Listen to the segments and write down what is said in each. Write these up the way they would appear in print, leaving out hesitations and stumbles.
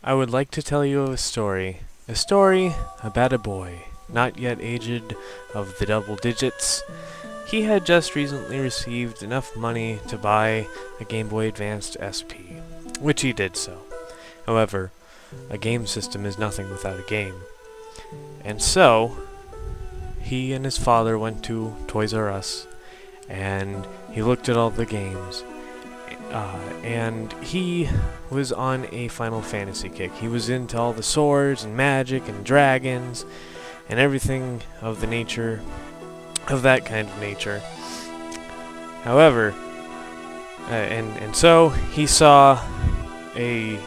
I would like to tell you a story. A story about a boy, not yet aged of the double digits. He had just recently received enough money to buy a Game Boy Advanced SP, which he did so. However, a game system is nothing without a game. And so, he and his father went to Toys R Us, and he looked at all the games, and he was on a Final Fantasy kick. He was into all the swords and magic and dragons and everything of the nature of that kind of nature. However, and so he saw a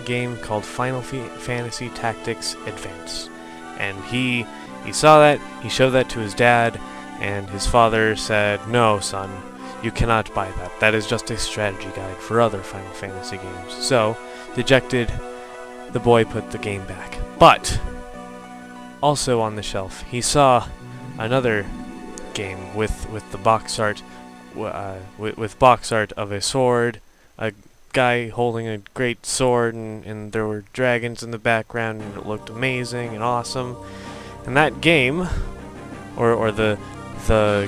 game called Final Fantasy Tactics Advance, and he saw that, he showed that to his dad, and his father said, "No, son, you cannot buy that. That is just a strategy guide for other Final Fantasy games." So, dejected, the boy put the game back. But, also on the shelf, he saw another game with the box art, with box art of a sword, a guy holding a great sword, and there were dragons in the background, and it looked amazing and awesome. And that game, or the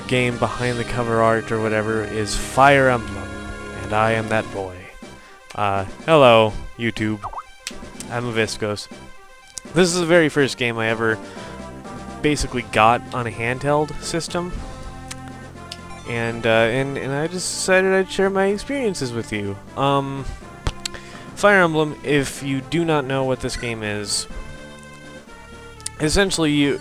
game behind the cover art or whatever, is Fire Emblem, and I am that boy. Hello, YouTube. I'm Aviscos. This is the very first game I ever basically got on a handheld system, and I just decided I'd share my experiences with you. Fire Emblem, if you do not know what this game is, essentially you,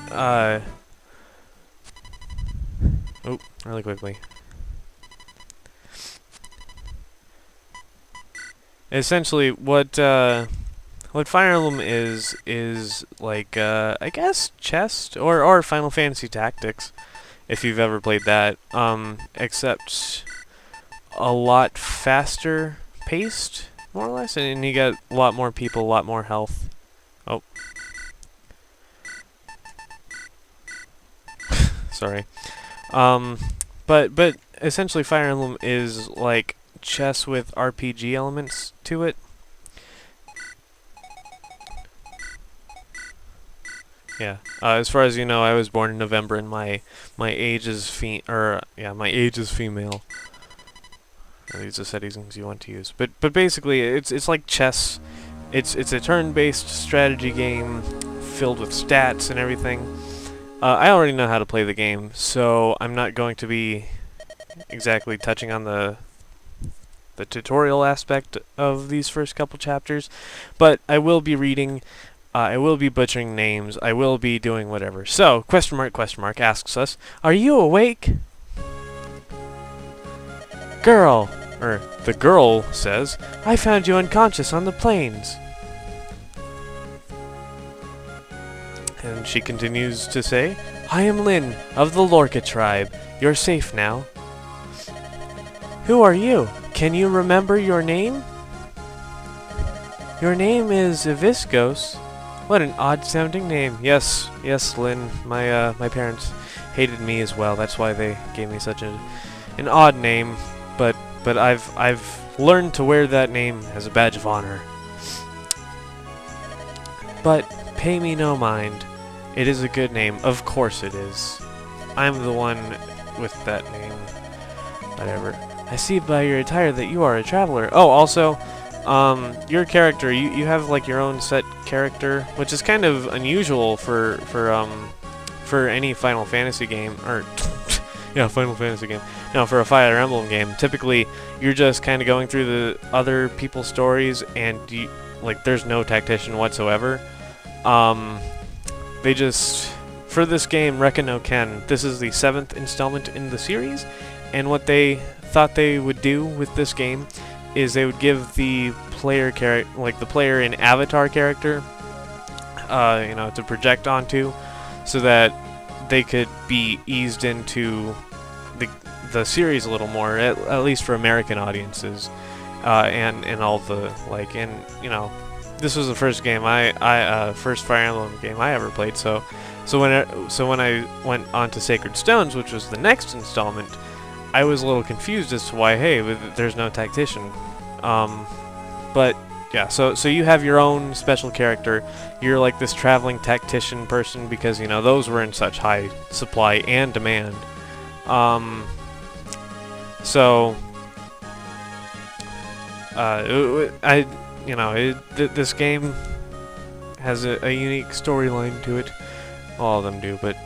really quickly. Essentially, what Fire Emblem is like, I guess, chess or Final Fantasy Tactics, if you've ever played that. Except a lot faster paced, more or less, and you got a lot more people, a lot more health. Oh, sorry. But essentially Fire Emblem is like chess with RPG elements to it. Yeah. As far as you know, I was born in November, and my age is my age is female. These are settings you want to use. But basically, it's like chess. It's a turn-based strategy game filled with stats and everything. I already know how to play the game, so I'm not going to be exactly touching on the tutorial aspect of these first couple chapters, but I will be reading, I will be butchering names, I will be doing whatever. So, question mark asks us, "Are you awake?" Girl, or the girl says, "I found you unconscious on the plains." And she continues to say, "I am Lynn, of the Lorca tribe. You're safe now." "Who are you? Can you remember your name?" "Your name is Aviscos." "What an odd-sounding name." Yes, Lynn. My parents hated me as well. That's why they gave me such an odd name. But I've learned to wear that name as a badge of honor. "But pay me no mind. It is a good name." "Of course it is. I'm the one with that name." "Whatever. I see by your attire that you are a traveler." Oh, also, your character, you have like your own set character, which is kind of unusual for any Final Fantasy game, or yeah, Final Fantasy game. No, for a Fire Emblem game, typically you're just kind of going through the other people's stories, and there's no tactician whatsoever. They just, for this game, Reckon no Ken, this is the 7th installment in the series, and what they thought they would do with this game is they would give the player the player an avatar character, to project onto, so that they could be eased into the series a little more, at least for American audiences, and all the this was the first game first Fire Emblem game I ever played. So when I went on to Sacred Stones, which was the next installment, I was a little confused as to why, hey, there's no tactician. But yeah, so you have your own special character. You're like this traveling tactician person because, you know, those were in such high supply and demand. So, this game has a unique storyline to it. All of them do, but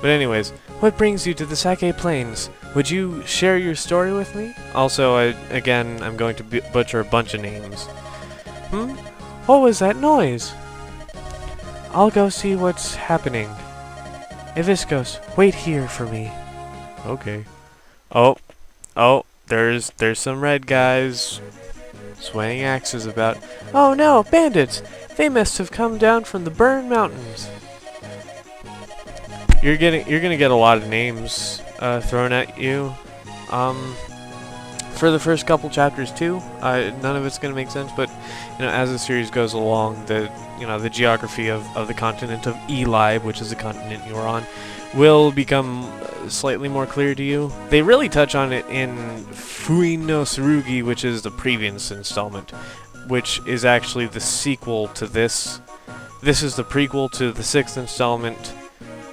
anyways, what brings you to the Sake Plains? Would you share your story with me? Also, again, I'm going to butcher a bunch of names. What was that noise? I'll go see what's happening. Eviscos, wait here for me. Okay. Oh, there's some red guys swaying axes about. Oh no, bandits! They must have come down from the Burn Mountains. You're gonna get a lot of names thrown at you. For the first couple chapters too, none of it's gonna make sense. But you know, as the series goes along, the geography of the continent of Eli, which is the continent you're on, will become slightly more clear to you. They really touch on it in Fui no Tsurugi, which is the previous installment, which is actually the sequel to this. This is the prequel to the 6th installment,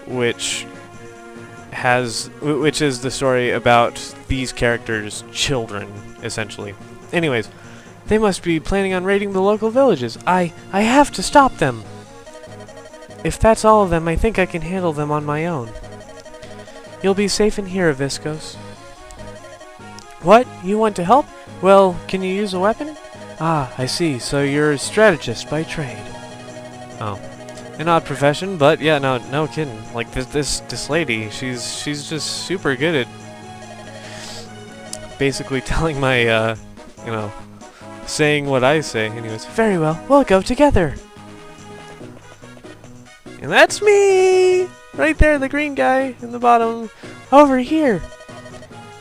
which is the story about these characters' children, essentially. Anyways, they must be planning on raiding the local villages. I have to stop them! If that's all of them, I think I can handle them on my own. You'll be safe in here, Viscos. What? You want to help? Well, can you use a weapon? Ah, I see. So you're a strategist by trade. Oh. An odd profession, but yeah, no kidding. Like this lady, she's just super good at basically telling my saying what I say. Anyways, very well. We'll go together. And that's me! Right there, the green guy in the bottom. Over here!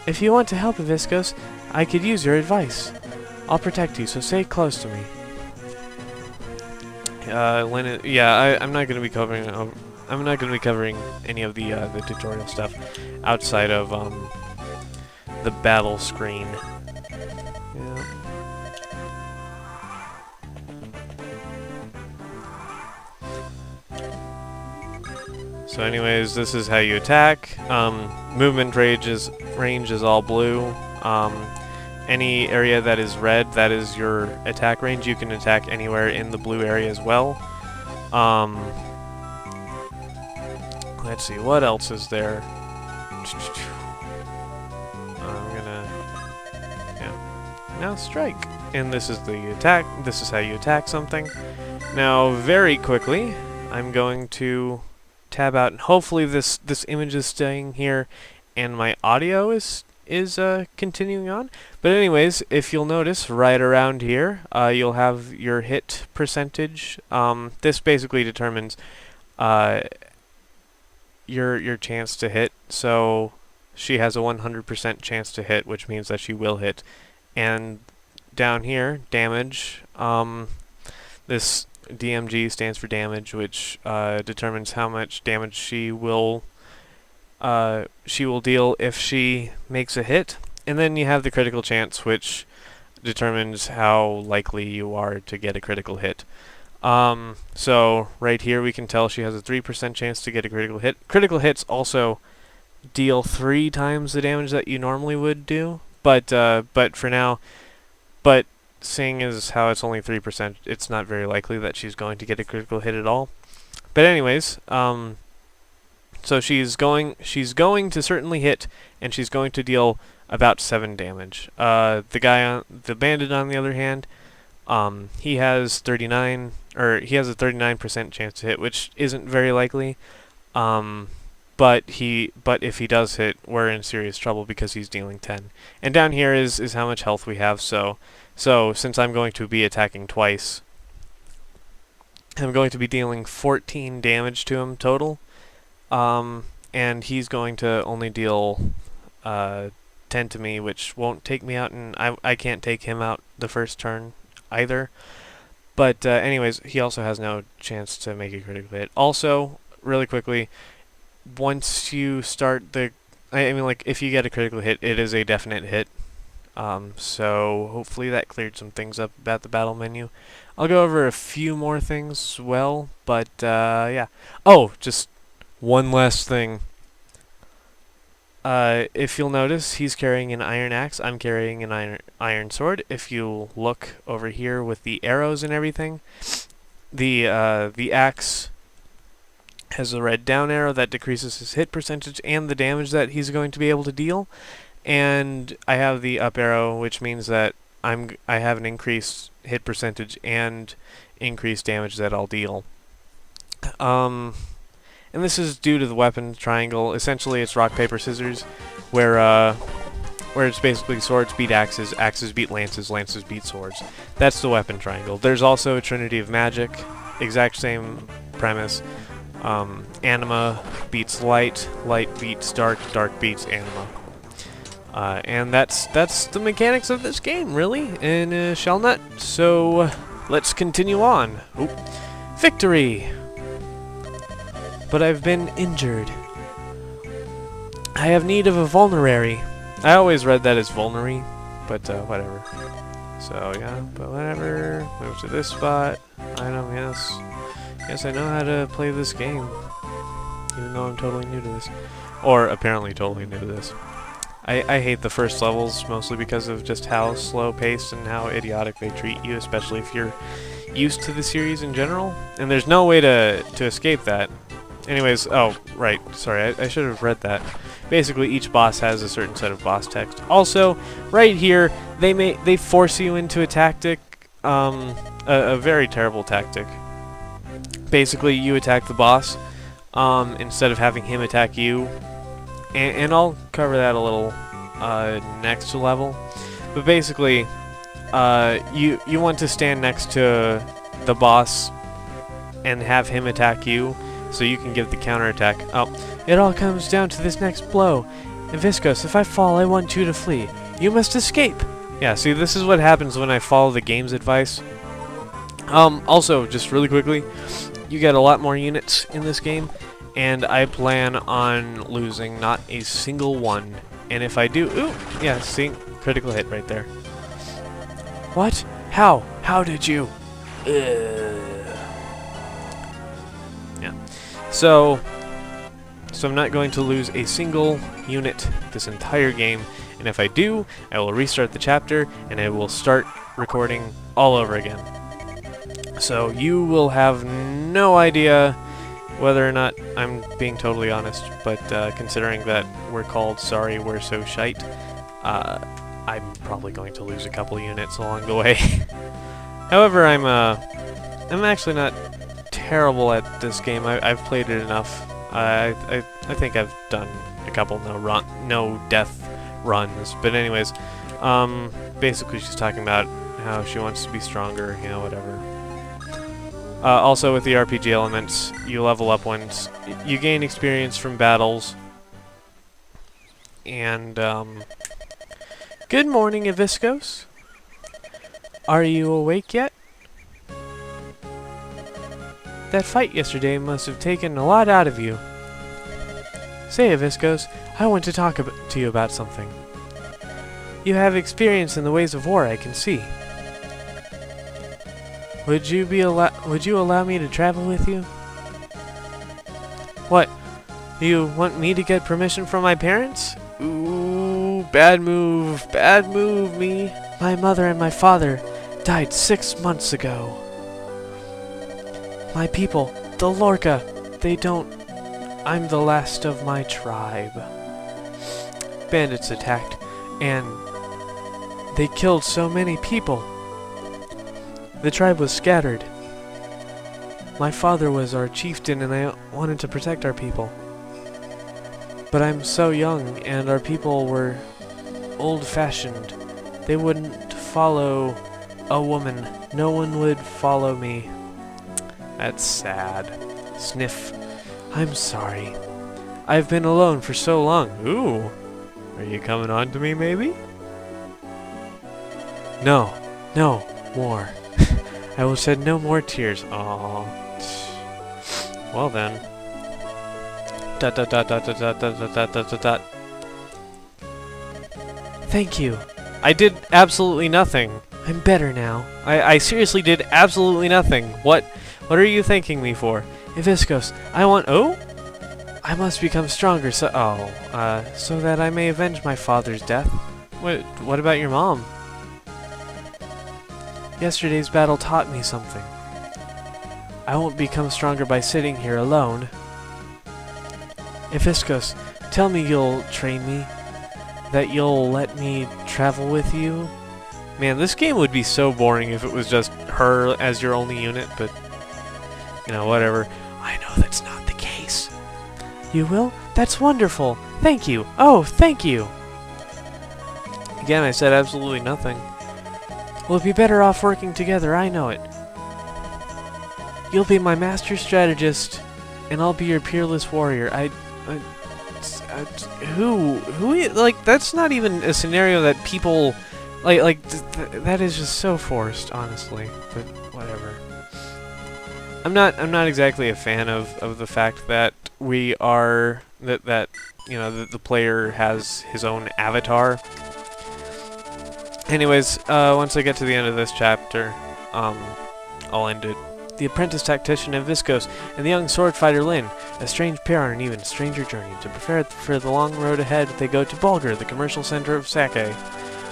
If you want to help Eviscos, I could use your advice. I'll protect you, so stay close to me. I'm not going to be covering. I'm not going to be covering any of the tutorial stuff outside of the battle screen. Yeah. So anyways, this is how you attack. Movement range is all blue. Any area that is red, that is your attack range. You can attack anywhere in the blue area as well. Let's see, what else is there? Now strike. And this is the attack. This is how you attack something. Now, very quickly, I'm going to tab out, and hopefully this image is staying here, and my audio is continuing on. But anyways, if you'll notice, right around here, you'll have your hit percentage. This basically determines your chance to hit. So she has a 100% chance to hit, which means that she will hit. And down here, damage. This DMG stands for damage, which determines how much damage she will deal if she makes a hit. And then you have the critical chance, which determines how likely you are to get a critical hit. So right here we can tell she has a 3% chance to get a critical hit. Critical hits also deal 3 times the damage that you normally would do, but for now, seeing as how it's only 3%, it's not very likely that she's going to get a critical hit at all. But anyways, so she's going to certainly hit, and she's going to deal about 7 damage. The bandit, on the other hand, he has a 39% chance to hit, which isn't very likely. But if he does hit, we're in serious trouble because he's dealing 10. And down here is how much health we have. So since I'm going to be attacking twice, I'm going to be dealing 14 damage to him total. And he's going to only deal 10 to me, which won't take me out, and I can't take him out the first turn either. But anyways, he also has no chance to make a critical hit. Also, really quickly, once you start if you get a critical hit, it is a definite hit. So hopefully that cleared some things up about the battle menu. I'll go over a few more things as well, but yeah. Oh, just one last thing. If you'll notice, he's carrying an iron axe. I'm carrying an iron sword. If you look over here with the arrows and everything, the axe has a red down arrow that decreases his hit percentage and the damage that he's going to be able to deal. And I have the up arrow, which means that I have an increased hit percentage and increased damage that I'll deal. And this is due to the weapon triangle. Essentially, it's rock, paper, scissors, where it's basically swords beat axes, axes beat lances, lances beat swords. That's the weapon triangle. There's also a trinity of magic, exact same premise. Anima beats light, light beats dark, dark beats anima. And that's the mechanics of this game, really, in Shell Nut. So let's continue on. Oop. Victory! But I've been injured. I have need of a vulnerary. I always read that as vulnerary, but whatever. So yeah, but whatever. Move to this spot. Item, yes. Yes, I know how to play this game, even though I'm totally new to this. Or apparently totally new to this. I hate the first levels, mostly because of just how slow-paced and how idiotic they treat you, especially if you're used to the series in general. And there's no way to escape that. Anyways, oh, right, sorry, I should have read that. Basically, each boss has a certain set of boss text. Also, right here, they force you into a tactic, a very terrible tactic. Basically, you attack the boss instead of having him attack you, and I'll cover that a little next level. But basically, you want to stand next to the boss and have him attack you, so you can give the counterattack. Oh, it all comes down to this next blow. And Viscos, if I fall, I want you to flee. You must escape. Yeah, see, this is what happens when I follow the game's advice. Also, just really quickly, you get a lot more units in this game, and I plan on losing not a single one. And if I do, ooh, yeah, see, critical hit right there. What? How? How did you? Yeah. So I'm not going to lose a single unit this entire game, and if I do, I will restart the chapter, and I will start recording all over again. So you will have no idea whether or not I'm being totally honest, but considering that we're called Sorry We're So Shite, I'm probably going to lose a couple units along the way. However, I'm actually not terrible at this game. I've played it enough. I think I've done a couple no death runs. But anyways, basically she's talking about how she wants to be stronger, you know, whatever. Also with the RPG elements, you level up once you gain experience from battles. And good morning, Aviscos. Are you awake yet? That fight yesterday must have taken a lot out of you. Say, Aviscos, I want to talk to you about something. You have experience in the ways of war, I can see. Would you allow me to travel with you? What? You want me to get permission from my parents? Ooh, bad move, me. My mother and my father died 6 months ago. My people, the Lorca, they don't... I'm the last of my tribe. Bandits attacked, and they killed so many people. The tribe was scattered. My father was our chieftain, and I wanted to protect our people. But I'm so young, and our people were old-fashioned. They wouldn't follow a woman. No one would follow me. That's sad. Sniff. I'm sorry. I've been alone for so long. Ooh. Are you coming on to me, maybe? No. No. More. I will shed no more tears. Aww. Well then. Dot dot dot dot dot dot dot dot dot dot dot. Thank you. I did absolutely nothing. I'm better now. I seriously did absolutely nothing. What are you thanking me for? Hibiscus, I want... Oh? I must become stronger so that I may avenge my father's death. What about your mom? Yesterday's battle taught me something. I won't become stronger by sitting here alone. Hibiscus, tell me you'll train me. That you'll let me travel with you. Man, this game would be so boring if it was just her as your only unit, but... You know, whatever. I know that's not the case. You will? That's wonderful. Thank you. Oh, thank you. Again, I said absolutely nothing. We'll be better off working together, I know it. You'll be my master strategist, and I'll be your peerless warrior. Like, that's not even a scenario that people... that is just so forced, honestly. But whatever. I'm not exactly a fan of the fact that we are that you know the player has his own avatar. Anyways, once I get to the end of this chapter, I'll end it. The apprentice tactician Viscos and the young sword fighter Lin, a strange pair on an even stranger journey. To prepare for the long road ahead, they go to Bulgur, the commercial center of Sake.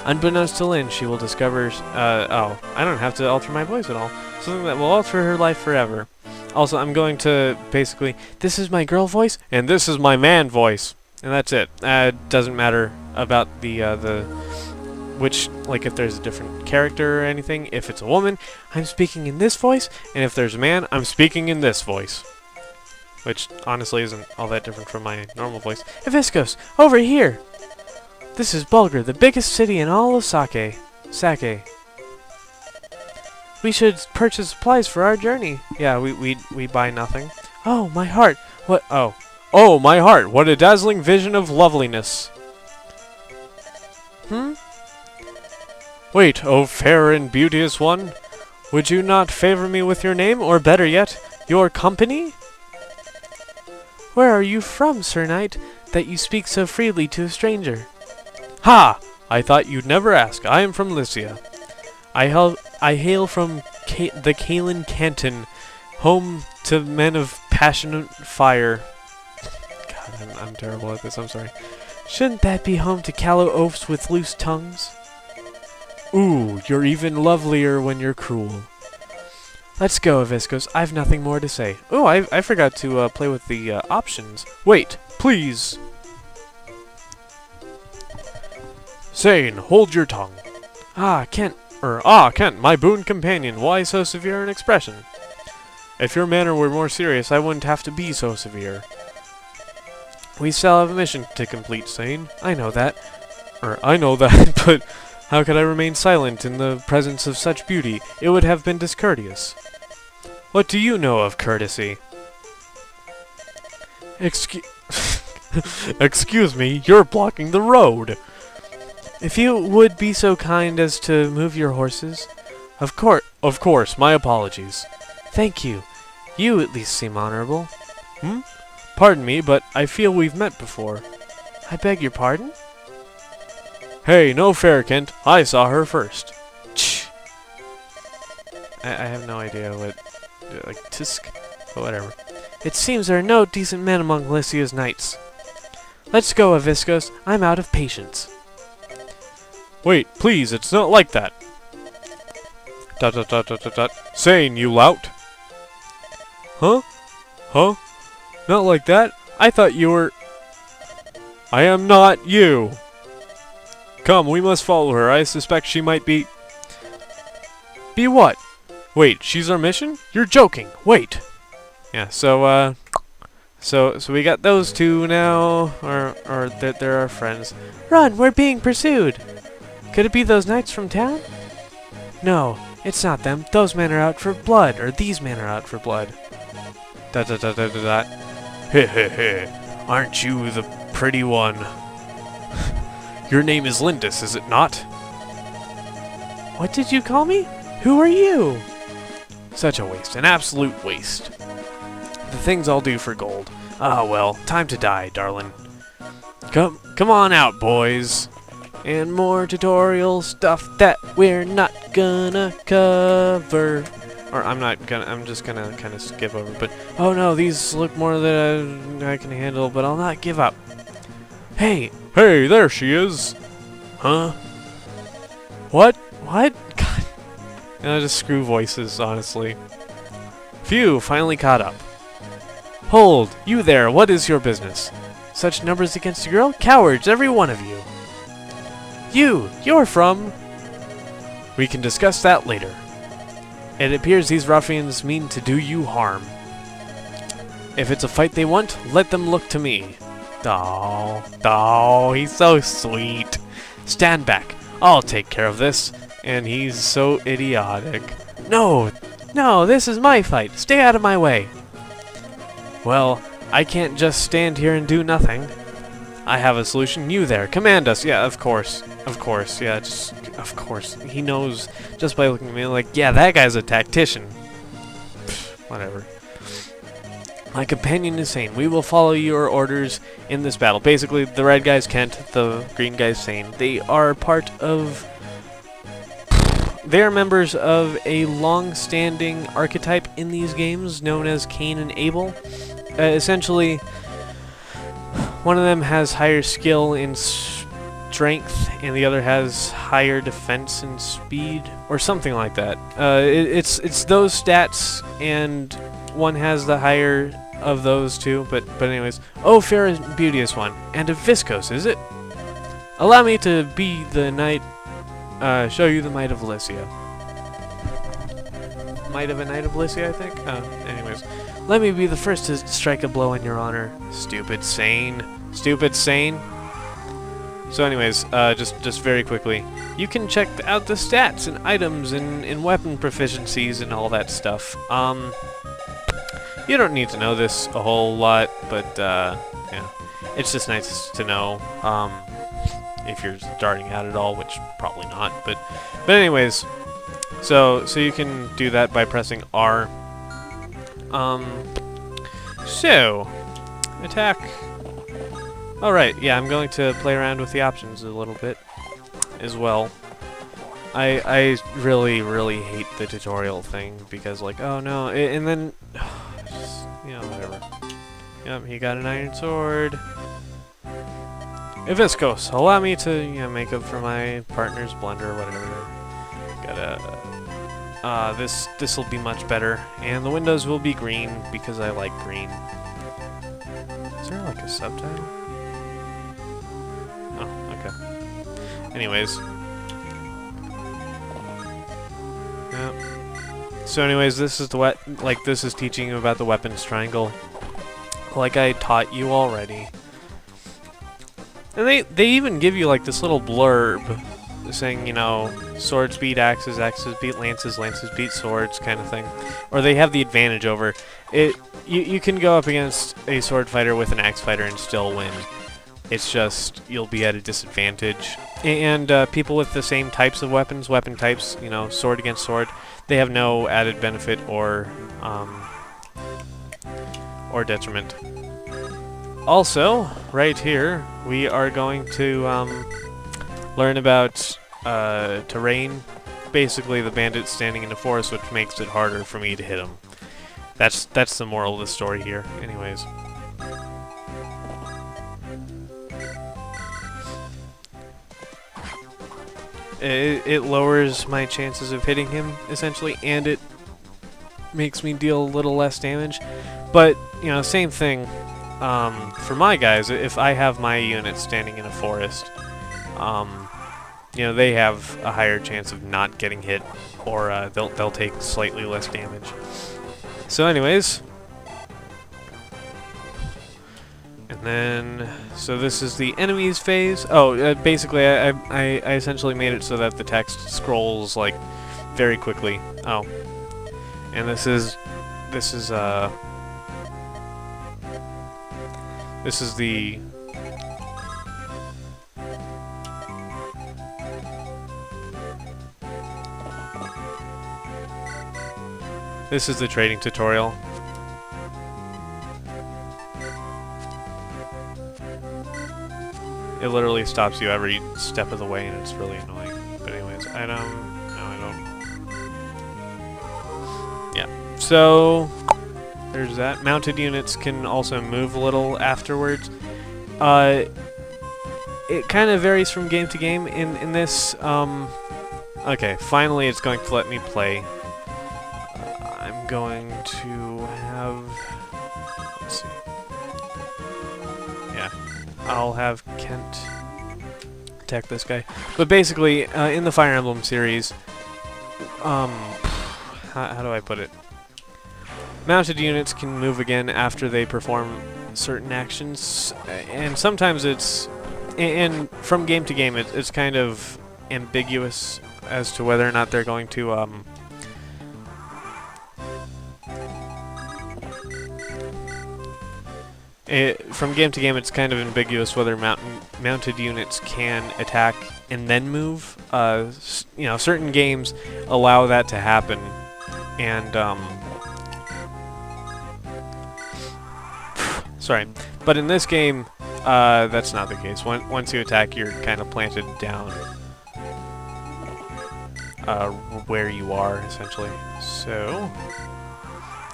Unbeknownst to Lin, she will discover... oh, I don't have to alter my voice at all. Something that will alter her life forever. Also, I'm going to basically... This is my girl voice, and this is my man voice. And that's it. It doesn't matter about the... Which, like, if there's a different character or anything. If it's a woman, I'm speaking in this voice. And if there's a man, I'm speaking in this voice. Which, honestly, isn't all that different from my normal voice. Hibiscus, over here! This is Bulgur, the biggest city in all of Sake. We should purchase supplies for our journey. Yeah, we buy nothing. Oh, my heart! What? Oh. Oh, my heart! What a dazzling vision of loveliness! Wait, oh fair and beauteous one, would you not favor me with your name, or better yet, your company? Where are you from, Sir Knight, that you speak so freely to a stranger? Ha! I thought you'd never ask. I am from Lycia. I hail from the Kalen Canton, home to men of passionate fire. God, I'm terrible at this, I'm sorry. Shouldn't that be home to callow oafs with loose tongues? Ooh, you're even lovelier when you're cruel. Let's go, Viscos. I've nothing more to say. Oh, I forgot to play with the options. Wait, please. Sane, hold your tongue. Kent, my boon companion, why so severe an expression? If your manner were more serious, I wouldn't have to be so severe. We still have a mission to complete, Sane. I know that, but how could I remain silent in the presence of such beauty? It would have been discourteous. What do you know of courtesy? Excuse me, you're blocking the road. If you would be so kind as to move your horses. Of course, my apologies. Thank you. You at least seem honorable. Pardon me, but I feel we've met before. I beg your pardon? Hey, no fair, Kent. I saw her first. I have no idea what... like, tisk... but whatever. It seems there are no decent men among Lycia's knights. Let's go, Viscos. I'm out of patience. Wait, please, it's not like that. ... Sane, you lout. Huh? Not like that? I thought you were... I am not you. Come, we must follow her. I suspect she might be... Be what? Wait, she's our mission? You're joking. Wait. Yeah, so we got those two now, or they're our friends. Run, we're being pursued. Could it be those knights from town? No, it's not them. Those men are out for blood, or these men are out for blood. ... Heh. Aren't you the pretty one? Your name is Lindis, is it not? What did you call me? Who are you? Such a waste, an absolute waste. The things I'll do for gold. Ah, well, time to die, darling. Come on out, boys. And more tutorial stuff that we're not gonna cover. Or I'm just gonna kind of skip over, but oh no, these look more than I can handle, but I'll not give up. Hey! Hey, there she is! Huh? What? What? God. Just screw voices, honestly. Phew, finally caught up. Hold! You there, what is your business? Such numbers against a girl? Cowards, every one of you! You're from... We can discuss that later. It appears these ruffians mean to do you harm. If it's a fight they want, let them look to me. Oh, he's so sweet. Stand back, I'll take care of this. And he's so idiotic. No, this is my fight. Stay out of my way. Well, I can't just stand here and do nothing. I have a solution. You there, command us. Yeah, of course, yeah, of course. He knows just by looking at me like, yeah, that guy's a tactician. Pfft, whatever. My companion is Sane. We will follow your orders in this battle. Basically, the red guy's Kent, the green guy's Sane. They are members of a long-standing archetype in these games known as Cain and Abel. Essentially, one of them has higher skill in strength, and the other has higher defense and speed, or something like that. It's those stats, and one has the higher of those two. But anyways, oh, fair and beauteous one, and a viscose, is it? Allow me to be the knight. Show you the might of Alicia. Might of a knight of Alicia, I think. Anyways. Let me be the first to strike a blow in your honor. Stupid Sane. Stupid Sane. So anyways, just very quickly, you can check out the stats and items and weapon proficiencies and all that stuff. You don't need to know this a whole lot, but yeah, it's just nice to know if you're starting out at all, which probably not. But anyways, so you can do that by pressing R. So, attack. Alright, yeah, I'm going to play around with the options a little bit as well. I really hate the tutorial thing because, like, oh no, and then, just, whatever. Yep, he got an iron sword. Viscose, allow me to, make up for my partner's blunder or whatever. This'll be much better, and the windows will be green because I like green. Is there like a subtitle? Oh, okay. Anyways. Yep. So anyways, this is this is teaching you about the weapons triangle, like I taught you already. And they even give you like this little blurb saying, swords beat axes, axes beat lances, lances beat swords, kind of thing. Or they have the advantage over it. You can go up against a sword fighter with an axe fighter and still win. It's just you'll be at a disadvantage. And people with the same types of weapons, weapon types, sword against sword, they have no added benefit or detriment. Also, right here, we are going to learn about terrain. Basically, the bandits standing in the forest, which makes it harder for me to hit them. That's the moral of the story here. Anyways. It lowers my chances of hitting him, essentially, and it makes me deal a little less damage. But, same thing. For my guys, if I have my unit standing in a forest, they have a higher chance of not getting hit, or they'll take slightly less damage. So anyways, and then, so this is the enemies phase. Oh, basically I essentially made it so that the text scrolls like very quickly. Oh, and this is the trading tutorial. It literally stops you every step of the way, and it's really annoying. But anyways, I don't... No, I don't... Yeah. So, there's that. Mounted units can also move a little afterwards. It kind of varies from game to game. In this, okay, finally it's going to let me play. I'm going to have... Let's see. Yeah, I'll have Kent attack this guy. But basically, in the Fire Emblem series, how do I put it? Mounted units can move again after they perform certain actions, and sometimes it's... And from game to game, it's kind of ambiguous as to whether or not they're going to, from game to game, it's kind of ambiguous whether mounted units can attack and then move. You know, certain games allow that to happen, and, sorry. But in this game, that's not the case. Once you attack, you're kind of planted down where you are, essentially. So,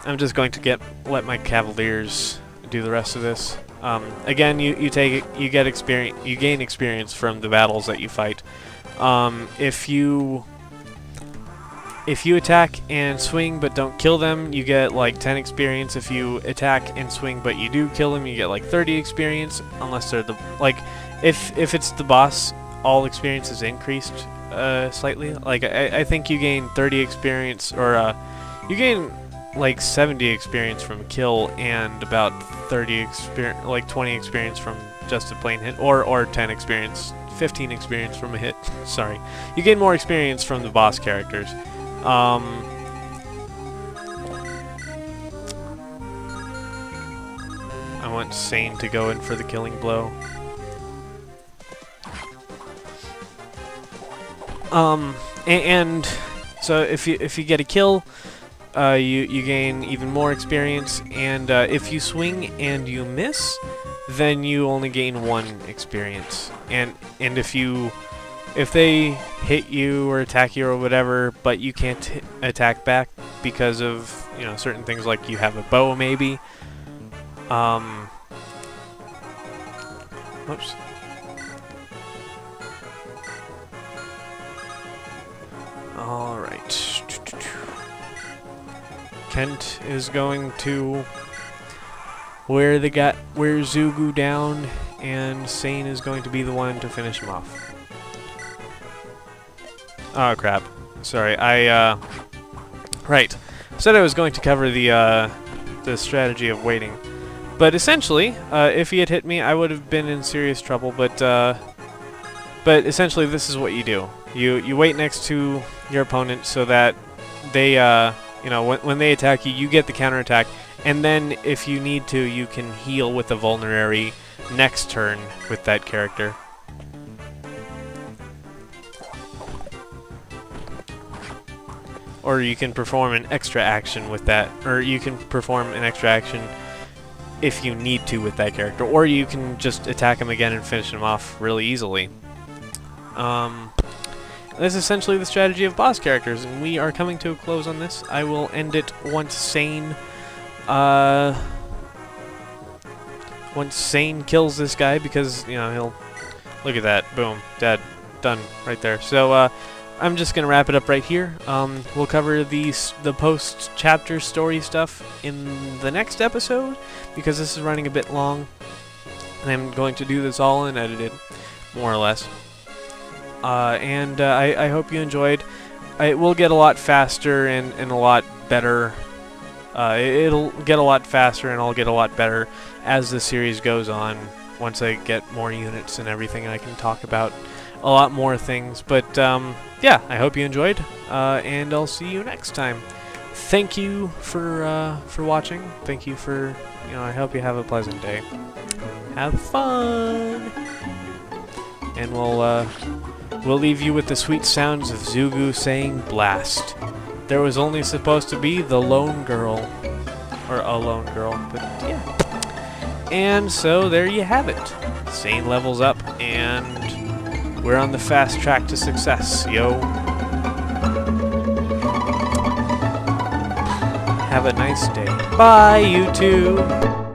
I'm just going to let my Cavaliers do the rest of this. Again, you gain experience from the battles that you fight. If you attack and swing but don't kill them, you get like 10 experience. If you attack and swing but you do kill them, you get like 30 experience. Unless they're if it's the boss, all experience is increased slightly. Like I think you gain 30 experience, or you gain like 70 experience from a kill and about 30 experience, like 20 experience from just a plain hit, or 10 experience, 15 experience from a hit. Sorry, you gain more experience from the boss characters. I want Sane to go in for the killing blow. And so if you get a kill, you gain even more experience, and if you swing and you miss, then you only gain 1 experience. And if they hit you or attack you or whatever, but you can't attack back because of, you know, certain things, like you have a bow maybe. Whoops. Alright. Kent is going to wear Zugu down, and Sane is going to be the one to finish him off. Oh crap. Sorry, right. Said I was going to cover the strategy of waiting. But essentially, if he had hit me, I would have been in serious trouble, but essentially this is what you do. You wait next to your opponent so that they, you know, when they attack you, you get the counterattack, and then if you need to, you can heal with a vulnerary next turn with that character. Or you can perform an extra action with that, or you can perform an extra action if you need to with that character, or you can just attack him again and finish him off really easily. That's essentially the strategy of boss characters, and we are coming to a close on this. I will end it once Sane kills this guy, because, you know, he'll... Look at that. Boom. Dead. Done. Right there. So, I'm just going to wrap it up right here. We'll cover the post-chapter story stuff in the next episode, because this is running a bit long, and I'm going to do this all unedited, more or less. I hope you enjoyed. It will get a lot faster and a lot better. It'll get a lot faster and I'll get a lot better as the series goes on, once I get more units and everything, and I can talk about a lot more things. But yeah, I hope you enjoyed, and I'll see you next time. Thank you for watching. Thank you for, you know, I hope you have a pleasant day. Have fun, and we'll leave you with the sweet sounds of Zugu saying "blast." There was only supposed to be the lone girl, or a lone girl, but yeah. And so there you have it. Zane levels up, and we're on the fast track to success, yo. Have a nice day. Bye, YouTube.